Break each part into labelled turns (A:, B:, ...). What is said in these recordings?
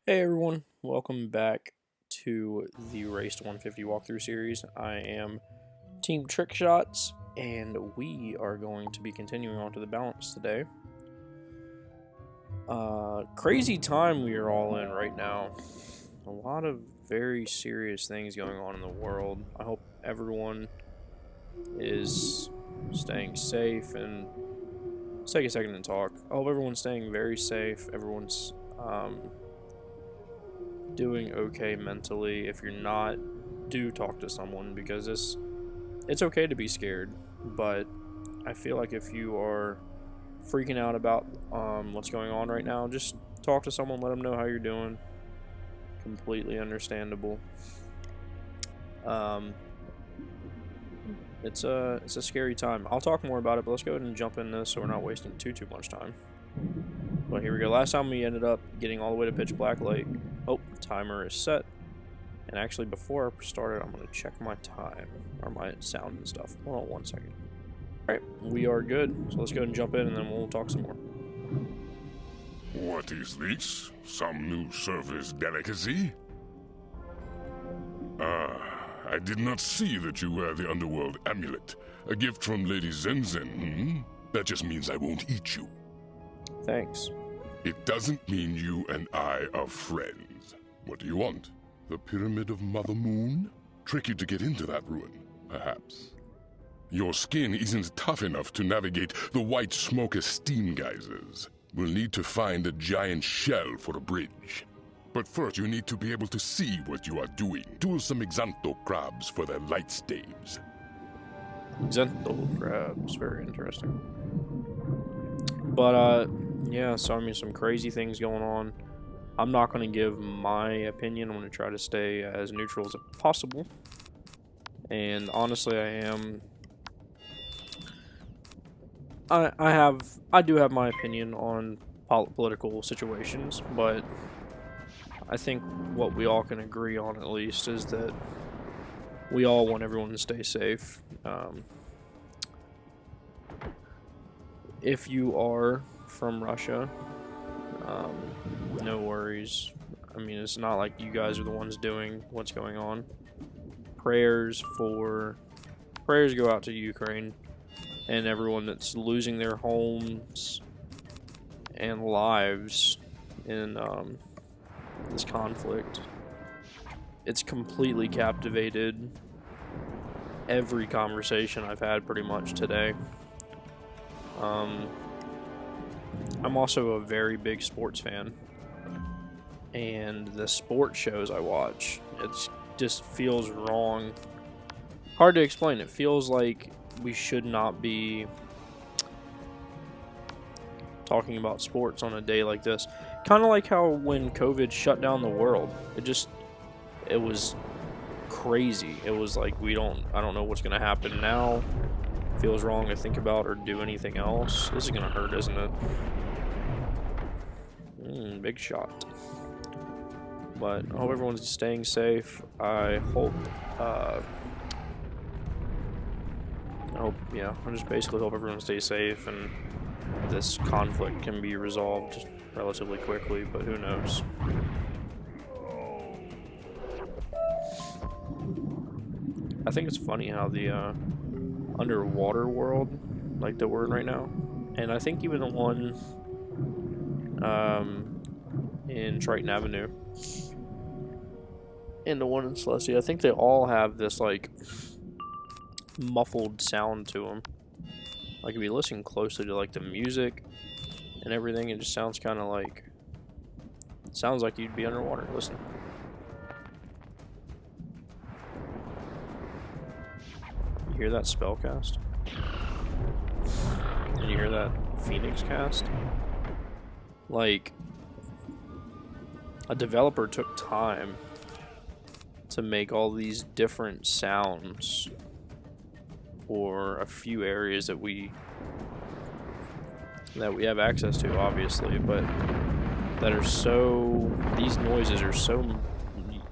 A: Hey everyone, welcome back to the Race to 150 walkthrough series. I am Team Trick Shots, and we are going to be continuing on to the balance today. Crazy time we are all in right now. A lot of very serious things going on in the world. I hope everyone is staying safe, and let's take a second and talk. I hope everyone's staying very safe. Everyone's doing okay mentally. If you're not, do talk to someone, because it's okay to be scared, but I feel like if you are freaking out about what's going on right now, just talk to someone, let them know how you're doing. Completely understandable. It's a scary time. I'll talk more about it, but let's go ahead and jump in this so we're not wasting too much time. But here we go. Last time we ended up getting all the way to Pitch Black Lake. Oh, timer is set. And actually, before I started, I'm going to check my time, or my sound and stuff. Hold on one second. Alright, we are good. So let's go ahead and jump in, and then we'll talk some more.
B: What is this? Some new service delicacy? I did not see that you wear the underworld amulet. A gift from Lady Zenzen, That just means I won't eat you.
A: Thanks.
B: It doesn't mean you and I are friends. What do you want? The Pyramid of Mother Moon? Tricky to get into that ruin, perhaps. Your skin isn't tough enough to navigate the white smoke of steam geysers. We'll need to find a giant shell for a bridge. But first you need to be able to see what you are doing. Duel some Exanto crabs for their light staves.
A: Xantho crabs, very interesting. But, yeah, so I mean, some crazy things going on. I'm not going to give my opinion. I'm going to try to stay as neutral as possible. And honestly, I do have my opinion on political situations, but I think what we all can agree on, at least, is that we all want everyone to stay safe. If you are from Russia, no worries. I mean, it's not like you guys are the ones doing what's going on. Prayers go out to Ukraine and everyone that's losing their homes and lives in this conflict. It's completely captivated every conversation I've had pretty much today. I'm also a very big sports fan, and the sports shows I watch, it just feels wrong. Hard to explain. It feels like we should not be talking about sports on a day like this. Kind of like how when COVID shut down the world, it was crazy. It was like I don't know what's gonna happen now. Feels wrong to think about or do anything else. This is gonna hurt, isn't it? Big shot. But I hope everyone's staying safe. I just basically hope everyone stays safe and this conflict can be resolved relatively quickly, but who knows. I think it's funny how the underwater world, like that we're in right now, and I think even the one in Triton Avenue and the one in Celestia, I think they all have this like muffled sound to them. Like if you listen closely to like the music and everything, it just sounds kind of like, it sounds like you'd be underwater. Listen. You hear that spell cast? And you hear that Phoenix cast? Like, a developer took time to make all these different sounds for a few areas that we have access to, obviously, but these noises are so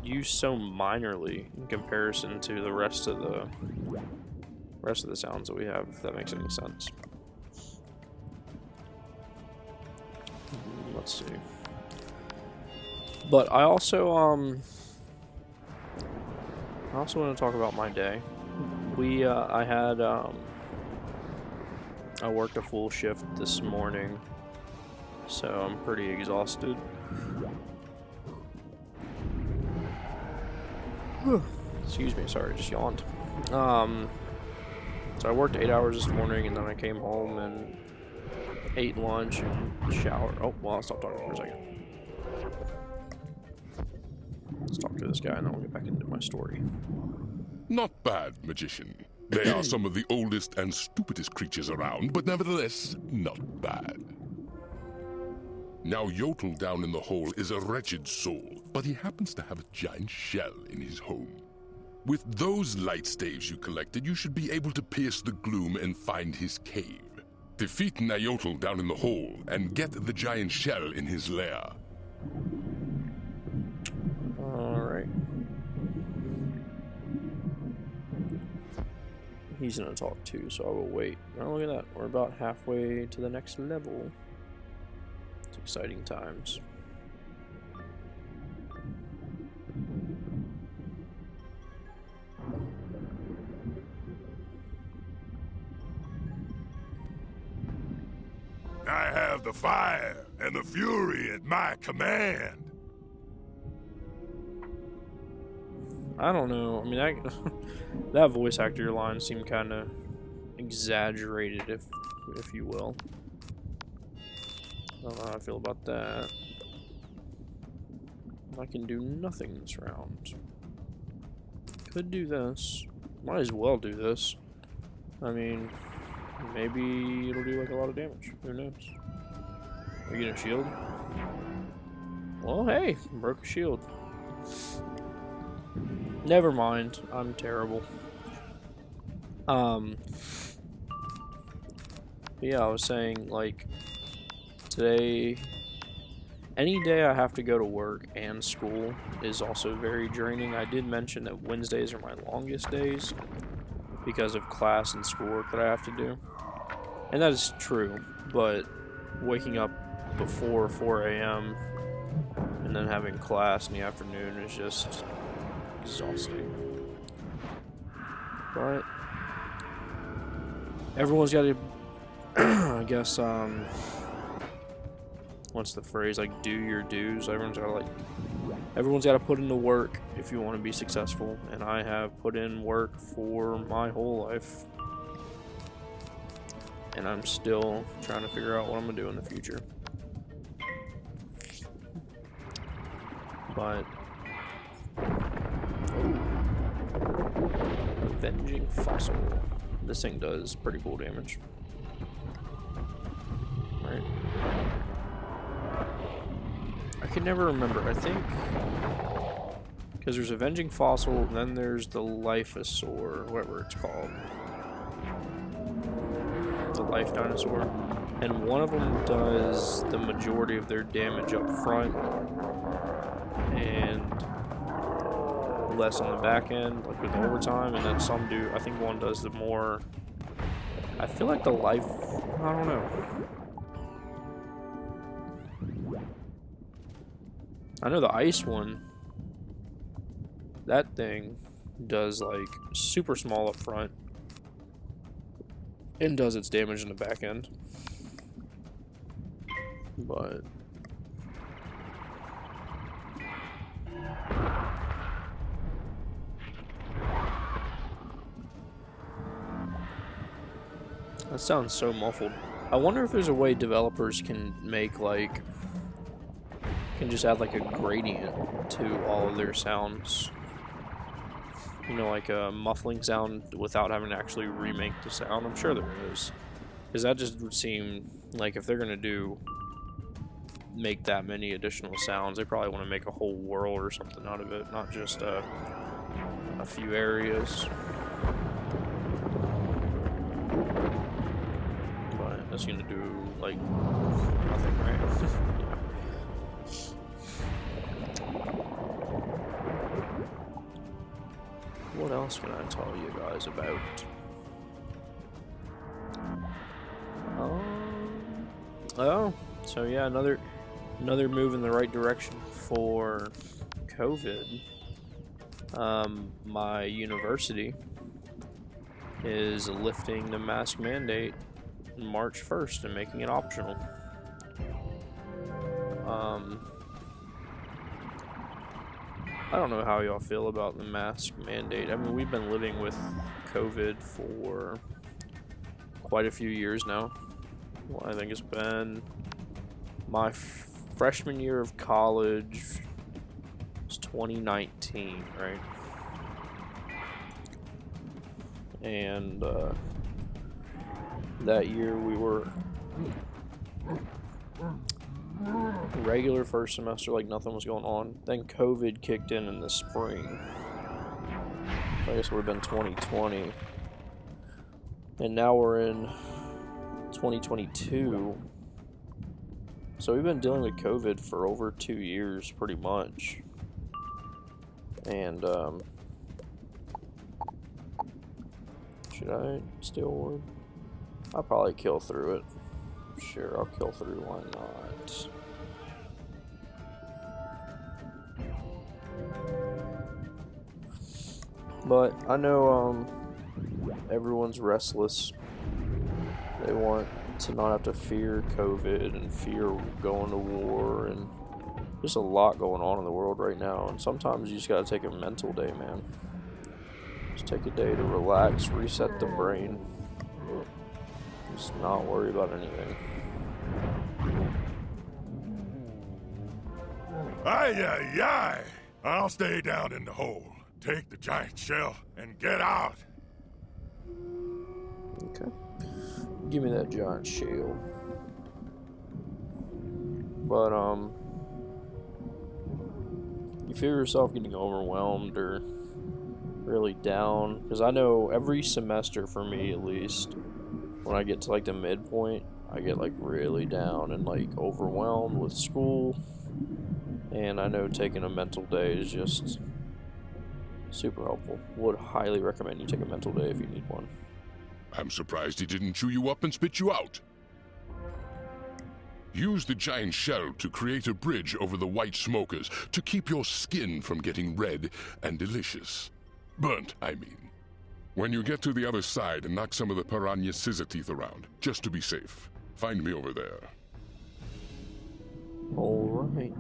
A: used so minorly in comparison to the rest of the sounds that we have, if that makes any sense. Let's see. But I also want to talk about my day. I worked a full shift this morning, so I'm pretty exhausted. Excuse me, sorry, just yawned. So I worked 8 hours this morning, and then I came home and ate lunch and showered. Oh, well, I'll stop talking for a second. Let's talk to this guy, and then I'll get back into my story.
B: Not bad, magician. They are some of the oldest and stupidest creatures around, but nevertheless, not bad. Now, Yotl down in the hole is a wretched soul, but he happens to have a giant shell in his home. With those light staves you collected, you should be able to pierce the gloom and find his cave. Defeat Nyotl down in the hole and get the giant shell in his lair.
A: Alright. He's gonna talk too, so I will wait. Oh, look at that. We're about halfway to the next level. It's exciting times.
C: I have the fire and the fury at my command.
A: I don't know. I mean, that voice actor line seemed kind of exaggerated, if you will. I don't know how I feel about that. I can do nothing this round. Could do this. Might as well do this. I mean, maybe it'll do like a lot of damage. Who knows? Are you gonna shield? Well, hey, broke a shield. Never mind. I'm terrible. But yeah, I was saying, like, today, any day I have to go to work and school is also very draining. I did mention that Wednesdays are my longest days because of class and schoolwork that I have to do. And that is true, but waking up before 4 a.m. and then having class in the afternoon is just exhausting. But everyone's got to, I guess, what's the phrase? Like, do your dues. Everyone's got to put in the work if you want to be successful. And I have put in work for my whole life. And I'm still trying to figure out what I'm going to do in the future. But Avenging Fossil. This thing does pretty cool damage. Right. I can never remember. I think because there's Avenging Fossil, and then there's the Liphosaur, whatever it's called. The Life Dinosaur. And one of them does the majority of their damage up front and less on the back end, like with overtime, and then some do. I think one does the more. I feel like the life. I don't know. I know the ice one. That thing does like super small up front and does its damage in the back end. But that sounds so muffled. I wonder if there's a way developers can make like just add like a gradient to all of their sounds. You know, like a muffling sound without having to actually remake the sound. I'm sure there is. Because that just would seem like if they're gonna make that many additional sounds, they probably want to make a whole world or something out of it, not just a few areas. But that's gonna do like nothing, right? Yeah. What else can I tell you guys about? Oh, so yeah, Another move in the right direction for COVID. My university is lifting the mask mandate March 1st and making it optional. I don't know how y'all feel about the mask mandate. I mean, we've been living with COVID for quite a few years now. Well, I think it's been my freshman year of college. It's 2019, right? And that year we were regular first semester, like nothing was going on. Then COVID kicked in the spring. So I guess it would have been 2020. And now we're in 2022. So we've been dealing with COVID for over 2 years, pretty much. And, should I steal orb? I'll probably kill through it. Sure, I'll kill through, why not? But I know everyone's restless. They want to not have to fear COVID and fear going to war, and there's a lot going on in the world right now, and sometimes you just gotta take a mental day, man. Just take a day to relax, reset the brain. Just not worry about anything.
C: Aye, aye, aye. I'll stay down in the hole. Take the giant shell and get out.
A: Okay. Give me that giant shell. But, you feel yourself getting overwhelmed or really down? Because I know every semester, for me at least, when I get to like the midpoint, I get like really down and like overwhelmed with school. And I know taking a mental day is just super helpful. Would highly recommend you take a mental day if you need one.
B: I'm surprised he didn't chew you up and spit you out. Use the giant shell to create a bridge over the white smokers to keep your skin from getting red and delicious. Burnt, I mean. When you get to the other side, and knock some of the piranha scissor teeth around, just to be safe. Find me over there.
A: Alright.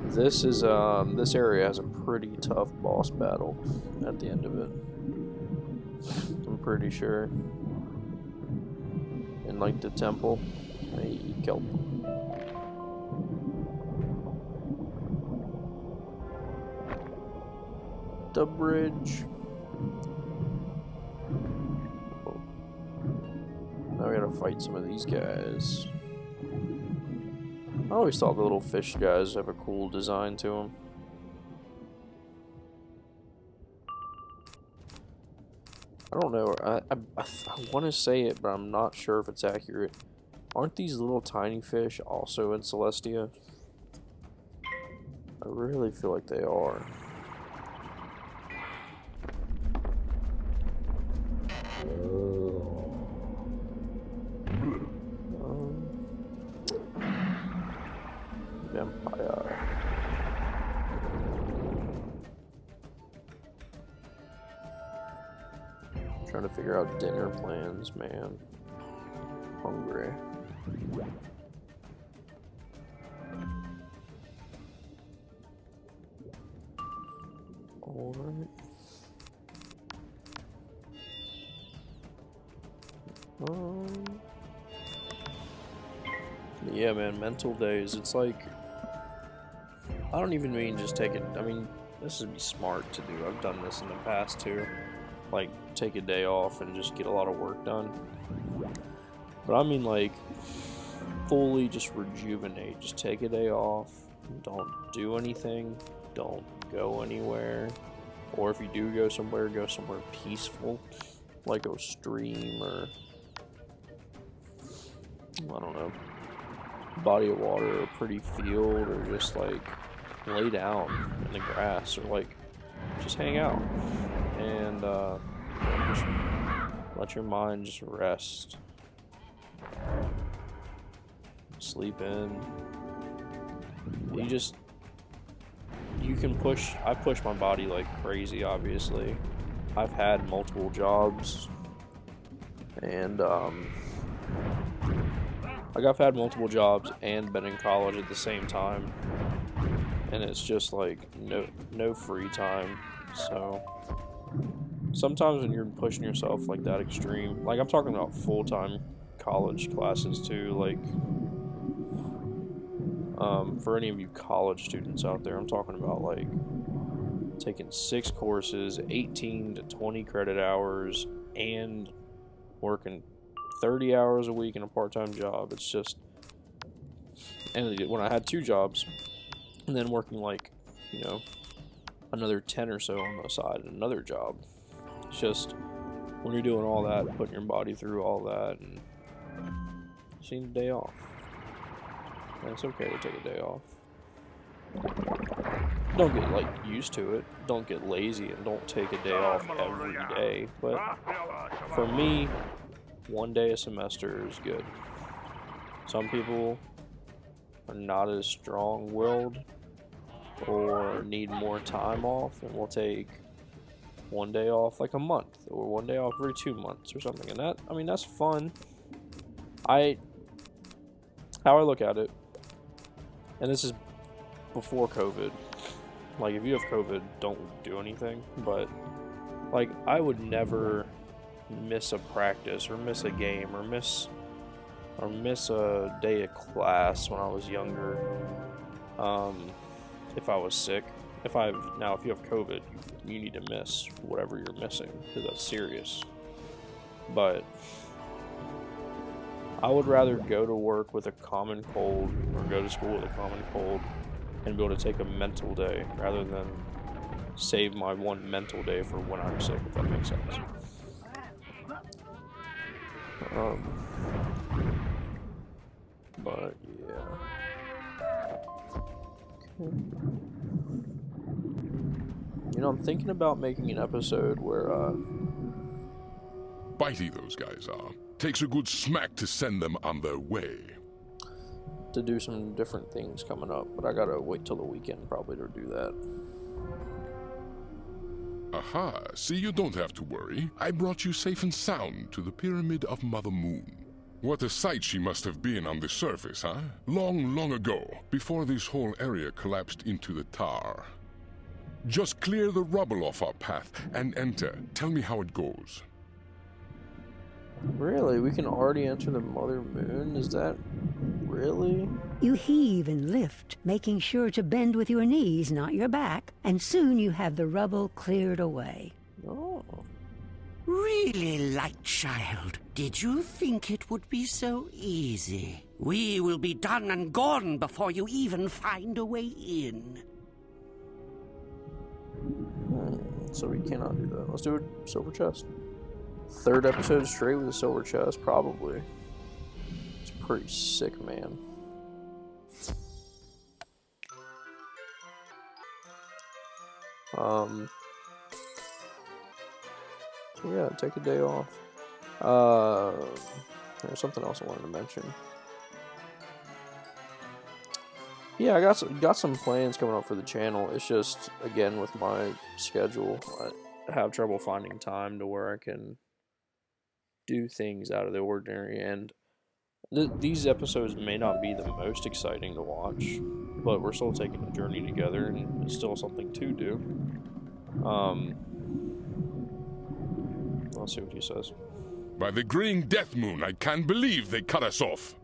A: This is, this area has a pretty tough boss battle at the end of it. I'm pretty sure. In, like, the temple. Hey, kelp. The bridge. Oh. Now we gotta fight some of these guys. I always thought the little fish guys have a cool design to them. I don't know. I want to say it, but I'm not sure if it's accurate. Aren't these little tiny fish also in Celestia? I really feel like they are. Vampire. Trying to figure out dinner plans, man. Hungry. Alright. Yeah, man, mental days. It's like, I don't even mean just take it. I mean, this would be smart to do. I've done this in the past too. Like, take a day off and just get a lot of work done. But I mean, like, fully just rejuvenate. Just take a day off. Don't do anything. Don't go anywhere. Or if you do go somewhere peaceful. Like a stream or, I don't know, body of water or a pretty field, or just like lay down in the grass, or like just hang out and just let your mind just rest. sleep in. You can push. I push my body like crazy, obviously. I've had multiple jobs, and like I've had multiple jobs and been in college at the same time, and it's just like no free time. So sometimes when you're pushing yourself like that extreme, like I'm talking about full-time college classes too, like for any of you college students out there, I'm talking about like taking 6 courses, 18 to 20 credit hours, and working 30 hours a week in a part-time job. It's just, and when I had 2 jobs, and then working like, you know, another 10 or so on the side in another job. It's just, when you're doing all that, putting your body through all that, and just need a day off. And it's okay to take a day off. Don't get like used to it. Don't get lazy and don't take a day off every day. But for me, 1 day a semester is good. Some people are not as strong-willed or need more time off and will take 1 day off like a month or 1 day off every 2 months or something. And that, I mean, that's fun. How I look at it, and this is before COVID, like if you have COVID, don't do anything, but like I would never miss a practice or miss a game or miss a day of class when I was younger, if I was sick. If you have COVID, you need to miss whatever you're missing because that's serious. But I would rather go to work with a common cold or go to school with a common cold and be able to take a mental day rather than save my one mental day for when I'm sick, if that makes sense. But yeah. Okay. You know, I'm thinking about making an episode where
B: Bitey those guys are. Takes a good smack to send them on their way.
A: To do some different things coming up, but I gotta wait till the weekend probably to do that.
B: Aha, see, you don't have to worry. I brought you safe and sound to the Pyramid of Mother Moon. What a sight she must have been on the surface, huh? Long, long ago, before this whole area collapsed into the tar. Just clear the rubble off our path and enter. Tell me how it goes.
A: Really? We can already enter the Mother Moon? Is that really?
D: You heave and lift, making sure to bend with your knees, not your back, and soon you have the rubble cleared away.
A: Oh.
E: Really, light child? Did you think it would be so easy? We will be done and gone before you even find a way in.
A: So we cannot do that. Let's do a silver chest. 3rd episode straight with a silver chest, probably. It's pretty sick, man. So yeah, take a day off. There's something else I wanted to mention. Yeah, I got some plans coming up for the channel. It's just, again, with my schedule, I have trouble finding time to where I can do things out of the ordinary, and these episodes may not be the most exciting to watch, but we're still taking a journey together, and it's still something to do. Let's see what he says.
B: By the green death moon, I can't believe they cut us off.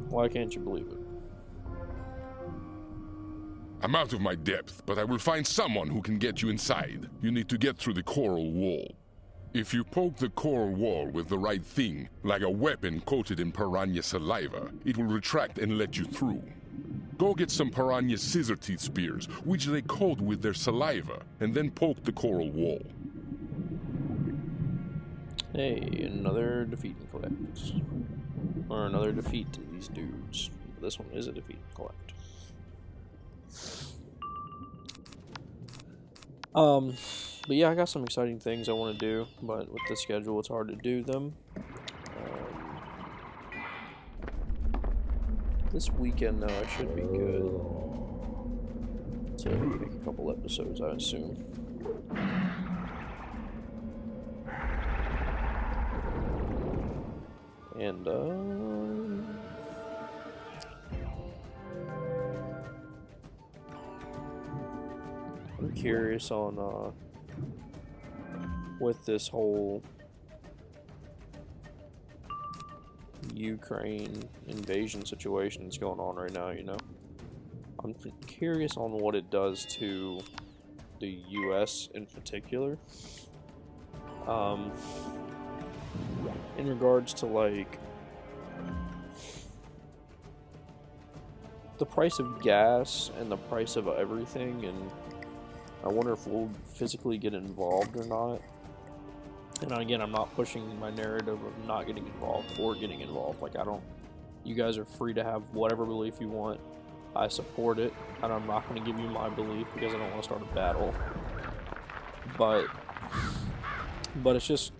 A: Why can't you believe it?
B: I'm out of my depth, but I will find someone who can get you inside. You need to get through the coral wall. If you poke the coral wall with the right thing, like a weapon coated in piranha saliva, it will retract and let you through. Go get some piranha scissor teeth spears, which they coat with their saliva, and then poke the coral wall.
A: Hey, another defeat and collect. Or another defeat to these dudes. This one is a defeat and collect. But yeah, I got some exciting things I want to do, but with the schedule, it's hard to do them. This weekend, though, I should be good to make a couple episodes, I assume. And, I'm curious on, with this whole Ukraine invasion situation that's going on right now, you know? I'm curious on what it does to the US in particular. In regards to, like, the price of gas and the price of everything, and I wonder if we'll physically get involved or not. And again, I'm not pushing my narrative of not getting involved or getting involved. Like, you guys are free to have whatever belief you want. I support it, and I'm not going to give you my belief because I don't want to start a battle. But it's just,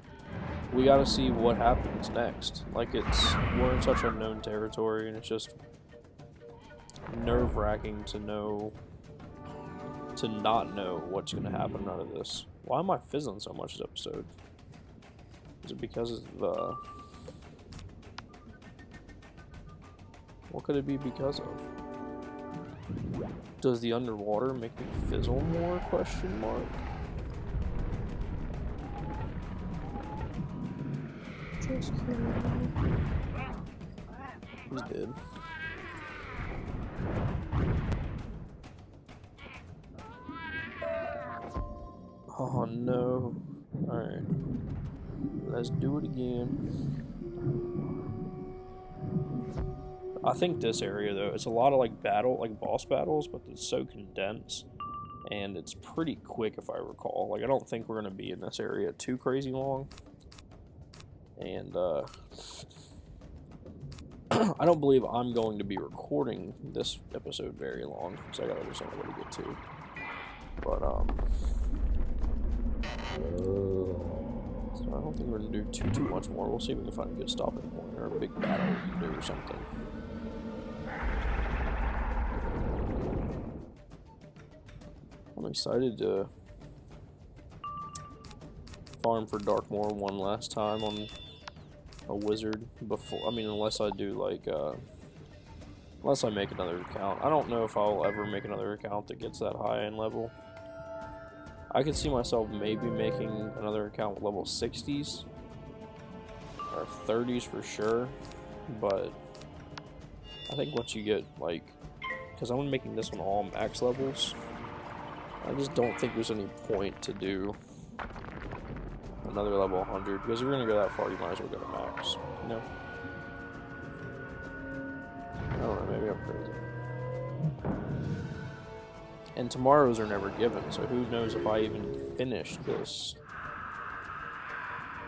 A: we got to see what happens next. Like, we're in such unknown territory, and it's just nerve-wracking to not know what's going to happen out of this. Why am I fizzling so much this episode? Is it because of what could it be because of? Does the underwater make me fizzle more? Question mark. Just kidding. He's dead. Oh no. Alright. Let's do it again. I think this area, though, it's a lot of, like, boss battles, but it's so condensed, and it's pretty quick, if I recall. Like, I don't think we're going to be in this area too crazy long, and, I don't believe I'm going to be recording this episode very long, because I got other somewhere to get to, but, so I don't think we're going to do too much more. We'll see if we can find a good stopping point, or a big battle we can do or something. I'm excited to farm for Darkmoor one last time on a wizard before. I mean, unless I do, like, unless I make another account. I don't know if I'll ever make another account that gets that high in level. I could see myself maybe making another account with level 60s or 30s for sure, but I think once you get, like, because I'm making this one all max levels, I just don't think there's any point to do another level 100, because if you're going to go that far, you might as well go to max, you know? I don't know, maybe I'm crazy. And tomorrows are never given, so who knows if I even finish this.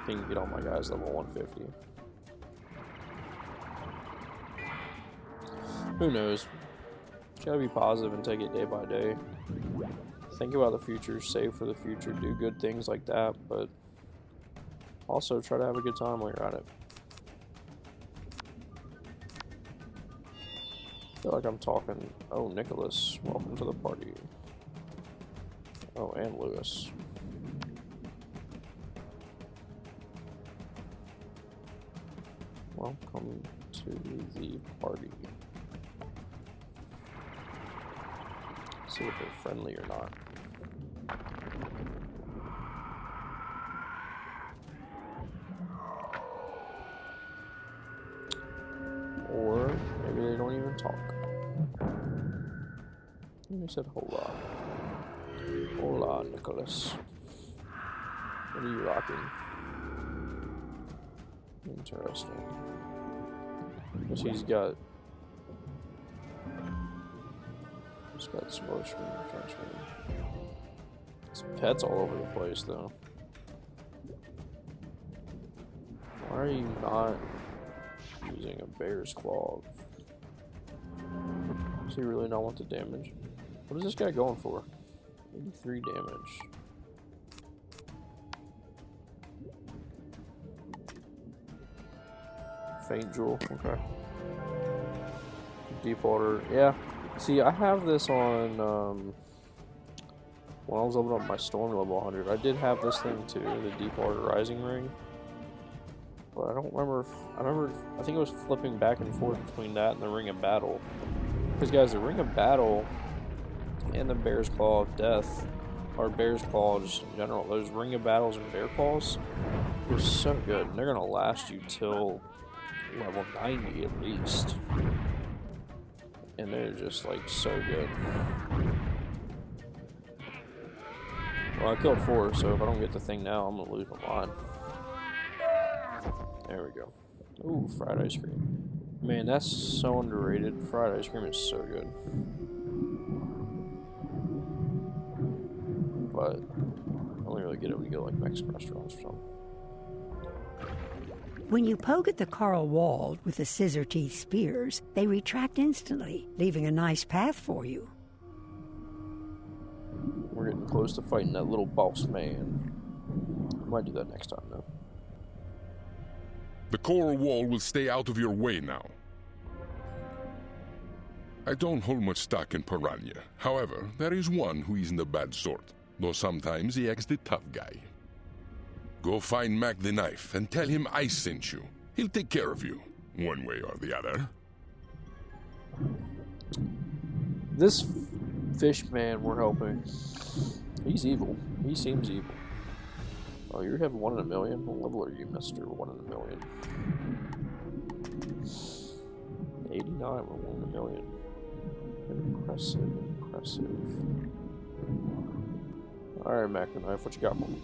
A: I can get all my guys level 150. Who knows? You gotta be positive and take it day by day. Think about the future, save for the future, do good things like that, but also try to have a good time while you're at it. I feel like I'm talking. Oh, Nicholas, welcome to the party. Oh, and Lewis. Welcome to the party. See if they're friendly or not. Or maybe they don't even talk. You said hola. Hola, Nicholas. What are you rocking? Interesting. Because he's got Smoshman, Trenchman. His pet's all over the place, though. Why are you not using a bear's claw? Does he really not want the damage? What is this guy going for? 83 damage. Faint jewel, okay. deep water. Yeah. See, I have this on, when I was leveling up my storm level 100, I did have this thing too, the deep water rising ring. But I don't remember if, I think it was flipping back and forth between that and the ring of battle. Because guys, the ring of battle and the bear's claw of death, or bear's claws in general, those ring of battles and bear claws, they're so good. And they're going to last you till level 90 at least. And they're just like so good. Well, I killed 4, so if I don't get the thing now, I'm going to lose my mind. There we go. Ooh, fried ice cream. Man, that's so underrated. Fried ice cream is so good. But I only really get it when you go to like Mexican restaurants or something.
D: When you poke at the coral wall with the scissor teeth spears, they retract instantly, leaving a nice path for you.
A: We're getting close to fighting that little boss man. I might do that next time though.
B: The coral wall will stay out of your way now. I don't hold much stock in Piranha. However, there is one who isn't a bad sort, though sometimes he acts the tough guy. Go find Mak the Knife and tell him I sent you. He'll take care of you, one way or the other.
A: This fish man we're helping, he's evil. He seems evil. Oh, you have 1 in a million? What level are you, Mr. 1 in a million? 89 or 1 in a million. Impressive, impressive. Alright, Mak the Knife, what you got for me?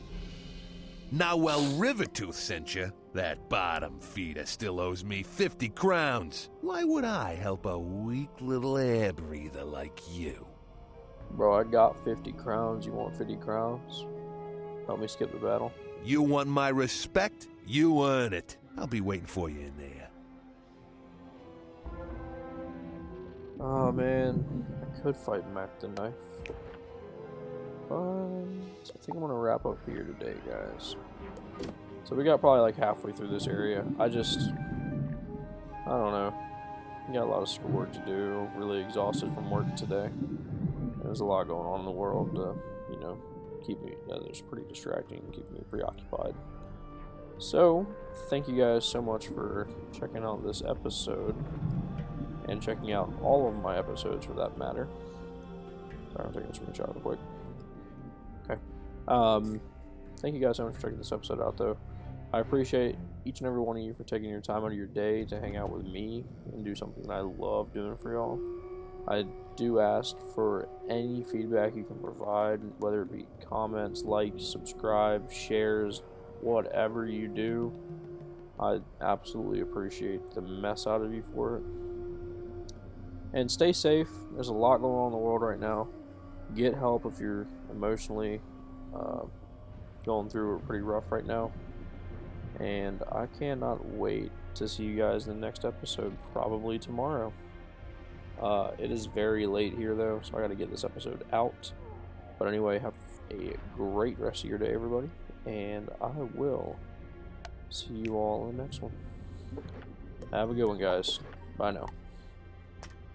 F: Now, while Rivertooth sent you, that bottom feeder still owes me 50 crowns. Why would I help a weak little air breather like you?
A: Bro, I got 50 crowns. You want 50 crowns? Help me skip the battle.
F: You want my respect? You earn it. I'll be waiting for you in there.
A: Oh man, I could fight Mak the Knife. But I think I'm gonna wrap up here today, guys. So we got probably like halfway through this area. I don't know. We got a lot of schoolwork to do. Really exhausted from work today. There's a lot going on in the world to, you know, keep me, it's pretty distracting and keep me preoccupied. So, thank you guys so much for checking out this episode and checking out all of my episodes for that matter. Sorry, I'm taking a screenshot real quick. Okay. Thank you guys so much for checking this episode out, though. I appreciate each and every one of you for taking your time out of your day to hang out with me and do something that I love doing for y'all. I do ask for any feedback you can provide, whether it be comments, likes, subscribe, shares, whatever you do. I absolutely appreciate the mess out of you for it. And stay safe. There's a lot going on in the world right now. Get help if you're emotionally going through it pretty rough right now. And I cannot wait to see you guys in the next episode, probably tomorrow. It is very late here though, so I gotta get this episode out. But anyway, have a great rest of your day, everybody, and I will see you all in the next one. Have a good one, guys. Bye now.